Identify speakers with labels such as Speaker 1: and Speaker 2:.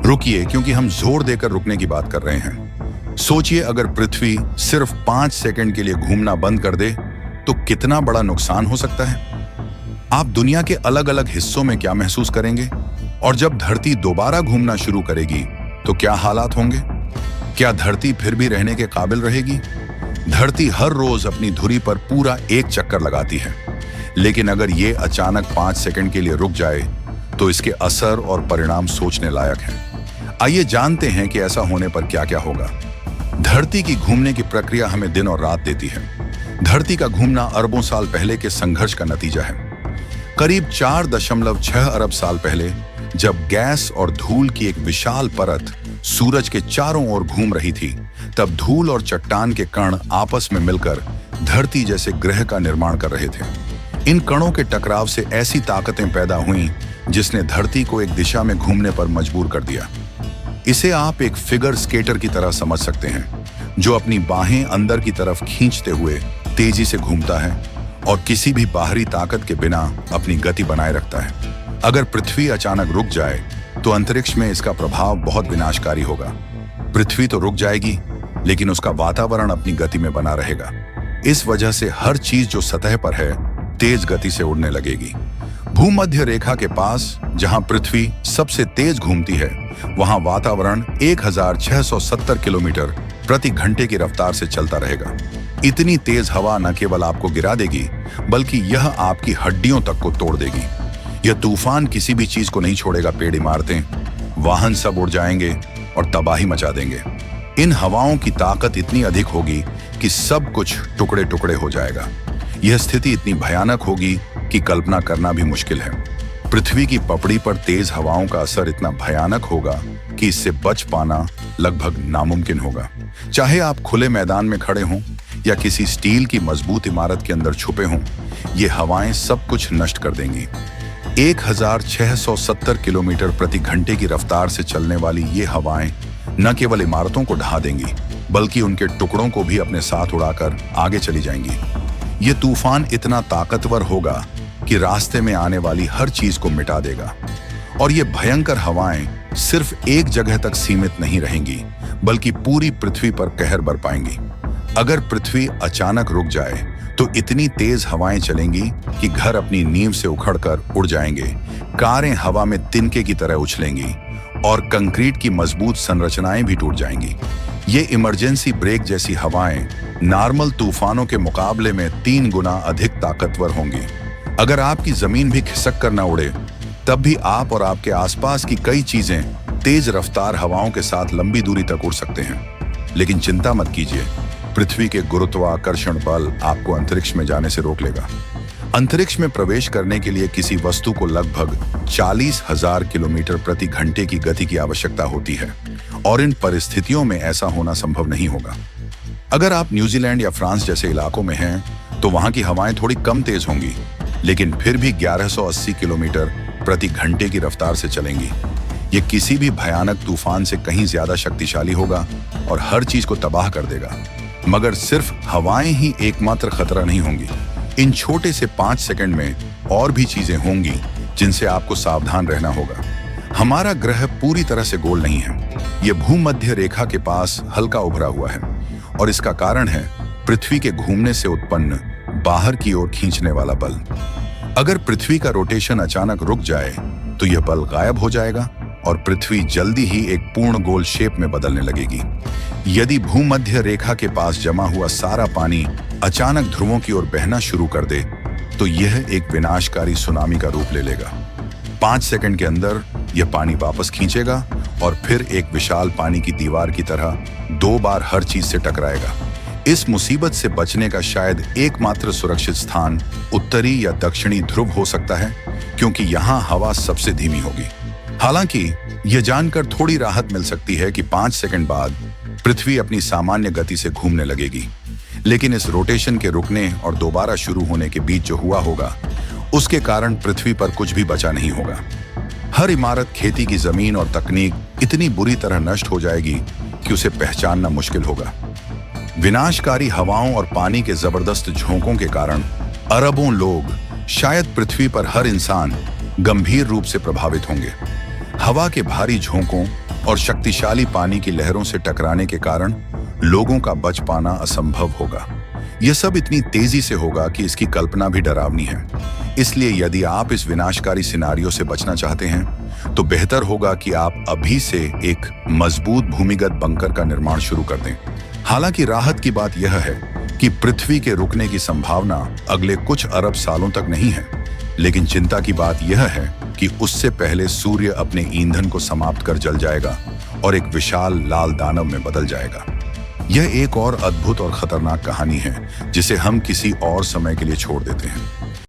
Speaker 1: रुकिए, क्योंकि हम जोर देकर रुकने की बात कर रहे हैं। सोचिए, अगर पृथ्वी सिर्फ 5 सेकंड के लिए घूमना बंद कर दे तो कितना बड़ा नुकसान हो सकता है। आप दुनिया के अलग अलग हिस्सों में क्या महसूस करेंगे, और जब धरती दोबारा घूमना शुरू करेगी तो क्या हालात होंगे। क्या धरती फिर भी रहने के काबिल रहेगी। धरती हर रोज अपनी धुरी पर पूरा एक चक्कर लगाती है, लेकिन अगर ये अचानक 5 सेकंड के लिए रुक जाए तो इसके असर और परिणाम सोचने लायक हैं। आइए जानते हैं कि ऐसा होने पर क्या क्या होगा। धरती की घूमने की प्रक्रिया हमें दिन और रात देती है। धरती का घूमना अरबों साल पहले के संघर्ष का नतीजा है। करीब 4.6 अरब साल पहले, जब गैस और धूल की एक विशाल परत सूरज के चारों ओर घूम रही थी, तब धूल और चट्टान के कण आपस में मिलकर धरती जैसे ग्रह का निर्माण कर रहे थे। इन कणों के टकराव से ऐसी ताकतें पैदा हुईं जिसने धरती को एक दिशा में घूमने पर मजबूर कर दिया। इसे आप एक फिगर स्केटर की तरह समझ सकते हैं, जो अपनी बाहें अंदर की तरफ खींचते हुए तेजी से घूमता है और किसी भी बाहरी ताकत के बिना अपनी गति बनाए रखता है। अगर पृथ्वी अचानक रुक जाए तो अंतरिक्ष में इसका प्रभाव बहुत विनाशकारी होगा। पृथ्वी तो रुक जाएगी, लेकिन उसका वातावरण अपनी गति में बना रहेगा। इस वजह से हर चीज जो सतह पर है तेज गति से उड़ने लगेगी। भूमध्य रेखा के पास, जहां पृथ्वी सबसे तेज घूमती है, वहां वातावरण 1670 किलोमीटर प्रति घंटे की रफ्तार से चलता रहेगा। इतनी तेज हवा न केवल आपको गिरा देगी, बल्कि यह आपकी हड्डियों तक को तोड़ देगी। यह तूफान किसी भी चीज को नहीं छोड़ेगा। पेड़, इमारतें, वाहन सब उड़ जाएंगे और तबाही मचा देंगे। इन हवाओं की ताकत इतनी अधिक होगी कि सब कुछ टुकड़े टुकड़े हो जाएगा। यह स्थिति इतनी भयानक होगी कि कल्पना करना भी मुश्किल है। पृथ्वी की पपड़ी पर तेज हवाओं का असर इतना भयानक होगा कि इससे बच पाना लगभग नामुमकिन होगा। चाहे आप खुले मैदान में खड़े हों या किसी स्टील की मजबूत इमारत के अंदर छुपे हों, ये हवाएं सब कुछ नष्ट कर देंगी। 1670 किलोमीटर प्रति घंटे की रफ्तार से चलने वाली ये हवाएं न केवल इमारतों को ढहा देंगी, बल्कि उनके टुकड़ों को भी अपने साथ उड़ाकर आगे चली जाएंगी। ये तूफान इतना ताकतवर होगा कि रास्ते में आने वाली हर चीज को मिटा देगा। और ये भयंकर हवाएं सिर्फ एक जगह तक सीमित नहीं रहेंगी, बल्कि पूरी पृथ्वी पर कहर बरपाएंगी। अगर पृथ्वी अचानक रुक जाए तो इतनी तेज हवाएं चलेंगी कि घर अपनी नींव से उखड़कर उड़ जाएंगे, कारें हवा में तिनके की तरह उछलेंगी और कंक्रीट की मजबूत संरचनाएं भी टूट जाएंगी। ये इमरजेंसी ब्रेक जैसी हवाएं नॉर्मल तूफानों के मुकाबले में 3 गुना अधिक ताकतवर होंगी। अगर आपकी जमीन भी खिसक कर न उड़े, तब भी आप और आपके आसपास की कई चीजें तेज रफ्तार हवाओं के साथ लंबी दूरी तक उड़ सकते हैं। लेकिन चिंता मत कीजिए, पृथ्वी के गुरुत्वाकर्षण बल आपको अंतरिक्ष में जाने से रोक लेगा। अंतरिक्ष में प्रवेश करने के लिए किसी वस्तु को लगभग 40,000 किलोमीटर प्रति घंटे की गति की आवश्यकता होती है, और इन परिस्थितियों में ऐसा होना संभव नहीं होगा। अगर आप न्यूजीलैंड या फ्रांस जैसे इलाकों में हैं, तो वहां की हवाएं थोड़ी कम तेज होंगी, लेकिन फिर भी 1180 किलोमीटर प्रति घंटे की रफ्तार से चलेंगी। ये किसी भी भयानक तूफान से कहीं ज्यादा शक्तिशाली होगा और हर चीज को तबाह कर देगा। मगर सिर्फ हवाएं ही एकमात्र खतरा नहीं होंगी। इन छोटे से 5 सेकंड में और भी चीजें होंगी जिनसे आपको सावधान रहना होगा। हमारा ग्रह पूरी तरह से गोल नहीं है। ये भूमध्य रेखा के पास हल्का उभरा हुआ है, और इसका कारण है पृथ्वी के घूमने से उत्पन्न बाहर की ओर खींचने वाला बल। अगर पृथ्वी का रोटेशन अचानक रुक जाए तो यह बल गायब हो जाएगा और पृथ्वी जल्दी ही एक पूर्ण गोल शेप में बदलने लगेगी। यदि भूमध्य रेखा के पास जमा हुआ सारा पानी अचानक ध्रुवों की ओर बहना शुरू कर दे, तो यह एक विनाशकारी सुनामी का रूप ले लेगा। 5 सेकंड के अंदर यह पानी वापस खींचेगा और फिर एक विशाल पानी की दीवार की तरह 2 बार हर चीज से टकराएगा। इस मुसीबत से बचने का शायद एकमात्र सुरक्षित स्थान उत्तरी या दक्षिणी ध्रुव हो सकता है, क्योंकि यहाँ हवा सबसे धीमी होगी। हालांकि यह जानकर थोड़ी राहत मिल सकती है कि 5 सेकंड बाद पृथ्वी अपनी सामान्य गति से घूमने लगेगी, लेकिन इस रोटेशन के रुकने और दोबारा शुरू होने के बीच जो हुआ होगा, उसके कारण पृथ्वी पर कुछ भी बचा नहीं होगा। हर इमारत, खेती की जमीन और तकनीक इतनी बुरी तरह नष्ट हो जाएगी कि उसे पहचानना मुश्किल होगा। विनाशकारी हवाओं और पानी के जबरदस्त झोंकों के कारण अरबों लोग, शायद पृथ्वी पर हर इंसान गंभीर रूप से प्रभावित होंगे। हवा के भारी झोंकों, और शक्तिशाली पानी की लहरों से टकराने के कारण लोगों का बच पाना असंभव होगा। यह सब इतनी तेजी से होगा कि इसकी कल्पना भी डरावनी है। इसलिए यदि आप इस विनाशकारी सिनारियो से बचना चाहते हैं तो बेहतर होगा कि आप अभी से एक मजबूत भूमिगत बंकर का निर्माण शुरू कर दें। हालांकि राहत की बात यह है कि पृथ्वी के रुकने की संभावना अगले कुछ अरब सालों तक नहीं है, लेकिन चिंता की बात यह है कि उससे पहले सूर्य अपने ईंधन को समाप्त कर जल जाएगा और एक विशाल लाल दानव में बदल जाएगा। यह एक और अद्भुत और खतरनाक कहानी है जिसे हम किसी और समय के लिए छोड़ देते हैं।